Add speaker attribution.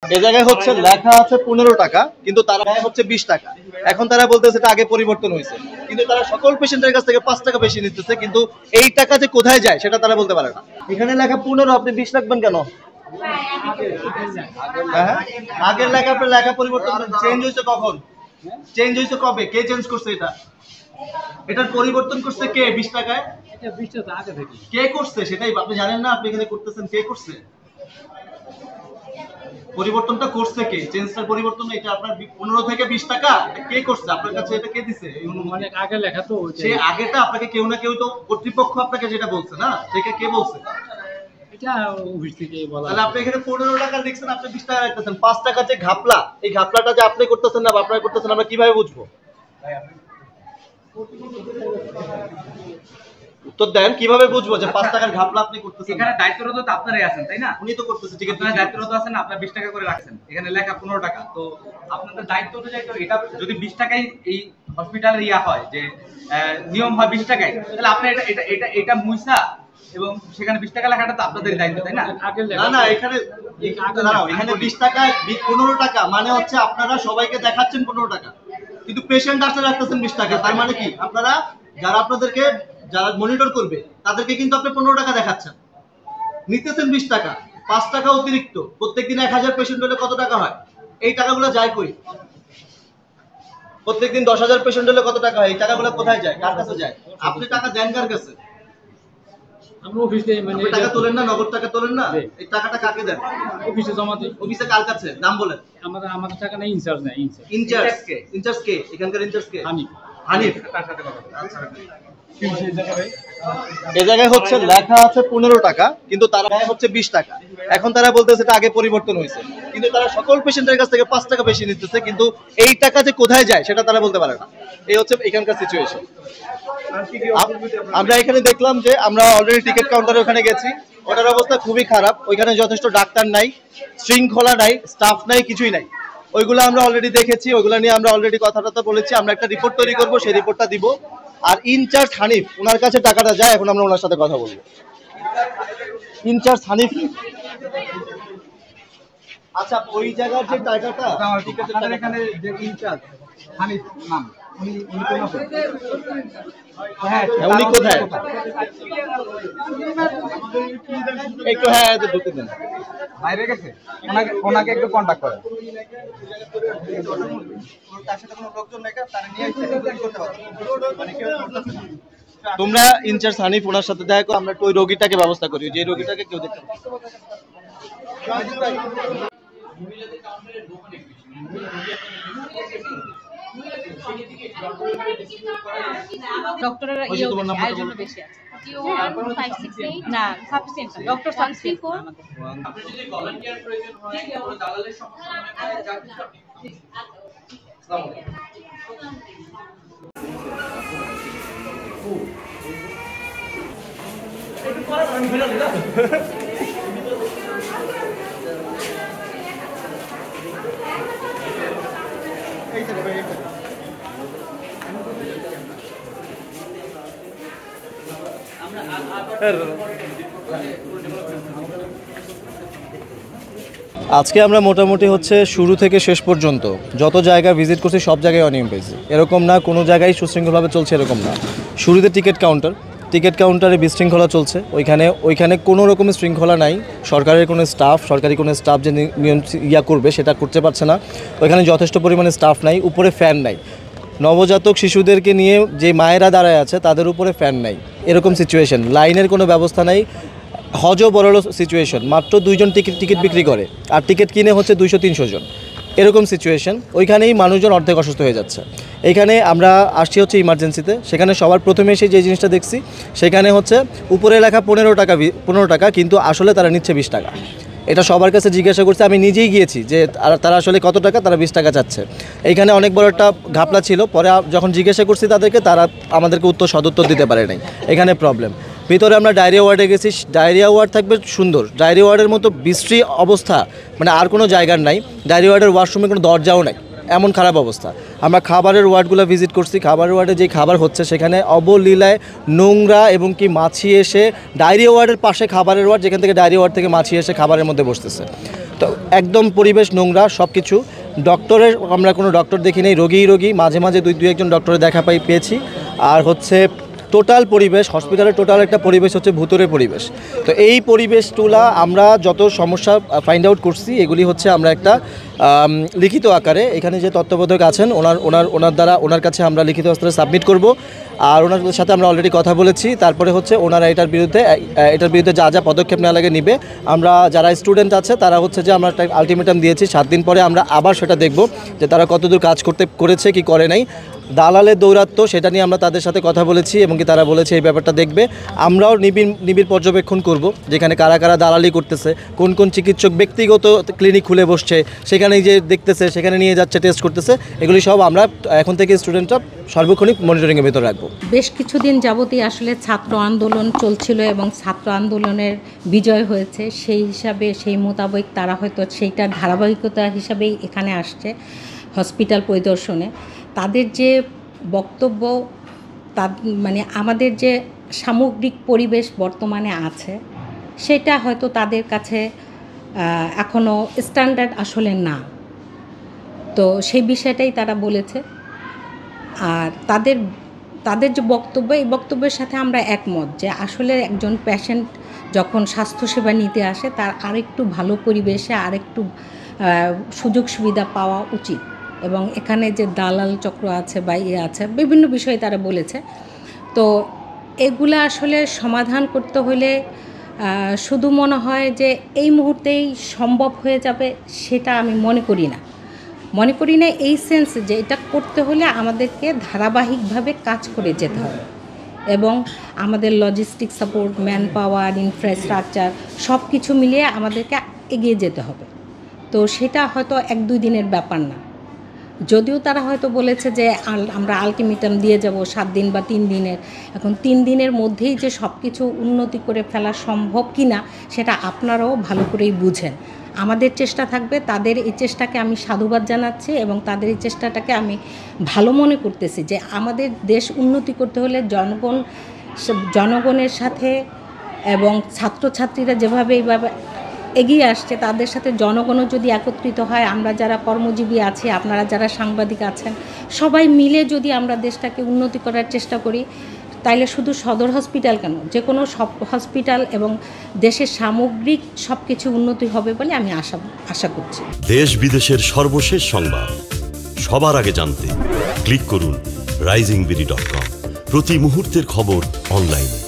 Speaker 1: এই জায়গায় হচ্ছে লেখা আছে 15 টাকা, কিন্তু তারা হচ্ছে 20 টাকা। এখন তারা বলতেছে এটা আগে পরিবর্তন হয়েছে, কিন্তু তারা সকল পেশেন্টের কাছ থেকে 5 টাকা বেশি নিতেছে, কিন্তু এই টাকা যে কোথায় যায় সেটা তারা বলতে পারে না। এখানে লেখা 15, আপনি 20 রাখবেন কেন? হ্যাঁ, আগের লেখা আপনার লেখা পরিবর্তন চেঞ্জ হয়েছে কখন? চেঞ্জ হয়েছে কবে? কে চেঞ্জ করছে এটা? এটার পরিবর্তন করছে কে 20 টাকায়? এটা 20 টাকা আগে থেকে কে করছে সেটাই আপনি জানেন না? আপনি এখানে করতেছেন, কে করছে পরিবর্তনটা? করছে কে? চেঞ্জটার পরিবর্তন এটা আপনার 15 থেকে 20 টাকা এটা কে করছে আপনার কাছে? এটা কে দিছে? অনেক আগে লেখা তো, সেই আগেটা আপনাকে কেউ না কেউ তো কর্তৃপক্ষ আপনাকে যেটা বলছে না, সেটা কে বলছে? এটা অফিস থেকে বলা। তাহলে আপনি এখানে 15 টাকা লিখছেন, আপনি 20 টাকা রাখতেছেন। 5 টাকা যে ঘাপলা, এই ঘাপলাটা যে আপনি করতেছেন না বা আপনারা করতেছেন, আমরা কিভাবে বুঝবো? উত্তর দেন, কিভাবে বুঝবো যে 5 টাকার ঘাপলা আপনি করতেছেন?
Speaker 2: এখানে দায়িত্বরত তো আপনারাই আছেন, তাই না?
Speaker 1: উনি তো করতেছেন, ঠিক আছে,
Speaker 2: আপনারা দায়িত্বরত আছেন, আপনারা 20 টাকা করে রাখছেন, এখানে লেখা 15 টাকা। তো আপনাদের দায়িত্ব অনুযায়ী তো এটা যদি 20 টাকায় এই হসপিটালের ইয়া হয়, যে নিয়ম হয় 20 টাকায়, তাহলে আপনি এটা মুইসা এবং সেখানে 20 টাকা লেখাটা তো আপনাদের দায়িত্ব, তাই না?
Speaker 1: না না, এখানে দাঁড়াও, এখানে 20 টাকা 15 টাকা মানে হচ্ছে আপনারা সবাইকে দেখাচ্ছেন 15 টাকা, কিন্তু পেশেন্ট আসলে রাখতেছেন 20 টাকা। তার মানে কি? আপনারা যারা আপনাদেরকে যারা মনিটর করবে তাদেরকে কিন্তু আপনি 15 টাকা দেখাচ্ছেন, নিতেছেন 20 টাকা। 5 টাকা অতিরিক্ত। প্রত্যেকদিন 1000 পেশেন্ট হলে কত টাকা হয়? এই টাকাগুলো যায় কই? প্রত্যেকদিন 10,000 পেশেন্ট হলে কত টাকা হয়? এই টাকাগুলো কোথায় যায়? কার কাছে যায়? আপনি টাকা দেন কার কাছে?
Speaker 2: আমরা অফিসে মানে
Speaker 1: টাকা তোলেন না, নগদ টাকা তোলেন না? এই টাকাটা কাকে দেন?
Speaker 2: অফিসে জমা দিই।
Speaker 1: অফিসে কার কাছে? নাম বলেন।
Speaker 2: আমাদের টাকা নাই, ইনচার্জ নাই।
Speaker 1: ইনচার্জ কে? ইনচার্জ কে? এখানকার ইনচার্জ কে? হানিফ। তার সাথে কথা বলেন। আচ্ছা, এই জায়গায় হচ্ছে লেখা আছে 15 টাকা, কিন্তু তারা হচ্ছে 20 টাকা। এখন তারা বলতেছে এটা আগে পরিবর্তন হয়েছে, কিন্তু তারা সকল পেশেন্টের কাছ থেকে 5 টাকা বেশি নিতেছে, কিন্তু এই টাকা যে কোথায় যায় সেটা তারা বলতে পারে না। এই হচ্ছে এখানকার সিচুয়েশন। আমরা এখানে দেখলাম যে আমরা অলরেডি টিকিট কাউন্টারে ওখানে গেছি, ওটার অবস্থা খুবই খারাপ। ওইখানে যথেষ্ট ডাক্তার নাই, শৃঙ্খলা নাই, স্টাফ নাই, কিছুই নাই। ওইগুলো আমরা অলরেডি দেখেছি, ওইগুলো নিয়ে আমরা অলরেডি কথাটা বলেছি। আমরা একটা রিপোর্ট তৈরি করবো, সেই রিপোর্টটা দিব। আর ইনচার্জ হানিফ, ওনার কাছে টাকাটা যায়, এখন আমরা ওনার সাথে কথা বলবো। ইনচার্জ হানিফ, আচ্ছা ওই জায়গার যে টাকাটা
Speaker 2: আমাদের এখানে যে ইনচার্জ হানিফ নাম, উনি কোন আছে?
Speaker 1: হ্যাঁ, উনি কোথায়? একটু হ্যাঁ ঢুকে দেন।
Speaker 2: বাইরে গেছে, ওনাকে একটু কন্টাক্ট করেন।
Speaker 1: তার সাথে কোনো লোকজন নাই, তারা নিয়ে করতে পারবে। তোমরা ইনচার্জ হানিফ ওনার সাথে দেখা করো, আমরা ওই রোগীটাকে ব্যবস্থা করি, যে রোগীটাকে কেউ দেখতে
Speaker 3: ডক্টরের আয়োজন বেশি আছে। না সাফিসিয়েন্ট ডক্টর সাফিসিয়েন্ট আমাদের।
Speaker 2: আপনি যদি ভলান্টিয়ার প্রয়োজন হয় কোনো দালালের সমস্যা মনে হয় জানতে আপনি আসসালামু আলাইকুম। একটু পরে আমি ভিডিও দিলাম। এই তো ভাই
Speaker 1: আজকে আমরা মোটামুটি হচ্ছে শুরু থেকে শেষ পর্যন্ত যত জায়গা ভিজিট করছি সব জায়গায় অনিয়ম পেয়েছি। এরকম না কোনো জায়গায় সুশৃঙ্খলভাবে চলছে, এরকম না। শুরুতে টিকিট কাউন্টারে বিশৃঙ্খলা চলছে, ওইখানে কোনো রকমের শৃঙ্খলা নাই। সরকারি কোনো স্টাফ যে নিয়ম করবে সেটা করতে পারছে না। ওইখানে যথেষ্ট পরিমাণে স্টাফ নাই, উপরে ফ্যান নাই। নবজাতক শিশুদেরকে নিয়ে যে মায়েরা দাঁড়ায় আছে তাদের উপরে ফ্যান নাই, এরকম সিচুয়েশন। লাইনের কোনো ব্যবস্থা নাই। হজও বড় সিচুয়েশন, মাত্র 2 জন টিকিট বিক্রি করে, আর টিকিট কিনে হচ্ছে 200-300 জন, এরকম সিচুয়েশন। ওইখানেই মানুষজন অর্ধেক অসুস্থ হয়ে যাচ্ছে। এইখানে আমরা আসছি হচ্ছে ইমার্জেন্সিতে, সেখানে সবার প্রথমে এসে যে জিনিসটা দেখছি সেখানে হচ্ছে উপরে লেখা 15 টাকা, কিন্তু আসলে তারা নিচ্ছে 20 টাকা। এটা সবার কাছে জিজ্ঞাসা করছে, আমি নিজেই গিয়েছি যে তারা আসলে কত টাকা, তারা 20 টাকা চাচ্ছে। এইখানে অনেক বড় একটা ঘাপলা ছিল। পরে যখন জিজ্ঞাসা করছি তাদেরকে, তারা আমাদেরকে সদুত্তর দিতে পারে নাই। এখানে প্রবলেম। ভিতরে আমরা ডায়রিয়া ওয়ার্ডে গেছি, ডায়রিয়া ওয়ার্ড থাকবে সুন্দর, ডায়রিয়া ওয়ার্ডের মতো বিশ্রী অবস্থা মানে আর কোনো জায়গার নাই। ডায়রিয়া ওয়ার্ডের ওয়াশরুমে কোনো দরজাও নাই, এমন খারাপ অবস্থা। আমরা খাবারের ওয়ার্ডগুলো ভিজিট করছি, খাবারের ওয়ার্ডে যে খাবার হচ্ছে সেখানে অবলীলায় নোংরা এবং কি মাছি এসে ডায়রিয়া ওয়ার্ডের পাশে খাবারের ওয়ার্ড, যেখান থেকে ডায়রিয়া ওয়ার্ড থেকে মাছি এসে খাবারের মধ্যে বসতেছে। তো একদম পরিবেশ নোংরা সব কিছু। ডক্টরের আমরা কোনো ডক্টর দেখি নেই, রোগী মাঝে মাঝে দুই একজন ডক্টরের দেখা পেয়েছি। আর হচ্ছে টোটাল পরিবেশ, হসপিটালের টোটাল একটা পরিবেশ হচ্ছে ভুতুরে পরিবেশ। তো এই পরিবেশগুলা আমরা যত সমস্যা ফাইন্ড আউট করছি এগুলি হচ্ছে আমরা একটা লিখিত আকারে এখানে যে তত্ত্বাবধায়ক আছেন ওনার কাছে আমরা লিখিত আকারে সাবমিট করব। আর ওনার সাথে আমরা অলরেডি কথা বলেছি। তারপরে হচ্ছে ওনারা এটার বিরুদ্ধে যা যা পদক্ষেপ নেওয়া লাগে নিবে। আমরা যারা স্টুডেন্ট আছে তারা হচ্ছে যে আমরা একটা আলটিমেটাম দিয়েছি, 7 দিন পরে আমরা আবার সেটা দেখব যে তারা কতদূর কাজ করেছে কি করে নাই। দালালের দৌরাত্ম্য সেটা নিয়ে আমরা তাদের সাথে কথা বলেছি এবং কি তারা বলেছে এই ব্যাপারটা দেখবে। আমরাও নিবিড় পর্যবেক্ষণ করব যেখানে কারা দালালি করতেছে, কোন চিকিৎসক ব্যক্তিগত ক্লিনিক খুলে বসছে, সেখানে যে দেখতেছে, সেখানে নিয়ে যাচ্ছে, টেস্ট করতেছে। এগুলি সব আমরা এখন থেকে স্টুডেন্টরা সার্বক্ষণিক মনিটরিংয়ের ভিতরে রাখবো।
Speaker 4: বেশ কিছুদিন যাবতই আসলে ছাত্র আন্দোলন চলছিল এবং ছাত্র আন্দোলনের বিজয় হয়েছে, সেই হিসাবে সেই মোতাবেক তারা হয়তো সেইটার ধারাবাহিকতা হিসাবেই এখানে আসছে হসপিটাল পরিদর্শনে। তাদের যে বক্তব্য, মানে আমাদের যে সামগ্রিক পরিবেশ বর্তমানে আছে সেটা হয়তো তাদের কাছে এখনও স্ট্যান্ডার্ড আসলে না। তো সেই বিষয়টাই তারা বলেছে। আর তাদের যে বক্তব্য, এই বক্তব্যের সাথে আমরা একমত যে আসলে একজন পেশেন্ট যখন স্বাস্থ্যসেবা নিতে আসে তার আরেকটু ভালো পরিবেশে আরেকটু সুযোগ সুবিধা পাওয়া উচিত। এবং এখানে যে দালাল চক্র আছে বা আছে বিভিন্ন বিষয়ে তারা বলেছে। তো এগুলা আসলে সমাধান করতে হলে শুধু মনে হয় যে এই মুহূর্তেই সম্ভব হয়ে যাবে সেটা আমি মনে করি না এই সেন্স যে এটা করতে হলে আমাদেরকে ধারাবাহিকভাবে কাজ করে যেতে হবে এবং আমাদের logistic support, man power, infrastructure সব কিছু মিলিয়ে আমাদেরকে এগিয়ে যেতে হবে। তো সেটা হয়তো 1-2 দিনের ব্যাপার না। যদিও তারা হয়তো বলেছে যে আমরা আলটিমেটাম দিয়ে যাব 7 দিন বা 3 দিনের। এখন 3 দিনের মধ্যেই যে সব কিছু উন্নতি করে ফেলা সম্ভব কি না সেটা আপনারাও ভালো করেই বুঝেন। আমাদের চেষ্টা থাকবে, তাদের এই চেষ্টাকে আমি সাধুবাদ জানাচ্ছি এবং তাদের এই চেষ্টাটাকে আমি ভালো মনে করতেছি যে আমাদের দেশ উন্নতি করতে হলে জনগণের সাথে এবং ছাত্রছাত্রীরা যেভাবে এইভাবে এগিয়ে আসছে তাদের সাথে জনগণও যদি একত্রিত হয়, আমরা যারা কর্মজীবী আছি, আপনারা যারা সাংবাদিক আছেন, সবাই মিলে যদি আমরা দেশটাকে উন্নতি করার চেষ্টা করি তাইলে শুধু সদর হসপিটাল কেন, যে কোনো সব হসপিটাল এবং দেশের সামগ্রিক সব কিছু উন্নতি হবে বলে আমি আশা করছি।
Speaker 5: দেশ বিদেশের সর্বশেষ সংবাদ সবার আগে জানতে ক্লিক করুন risingbeauty.com। প্রতি মুহূর্তের খবর অনলাইনে।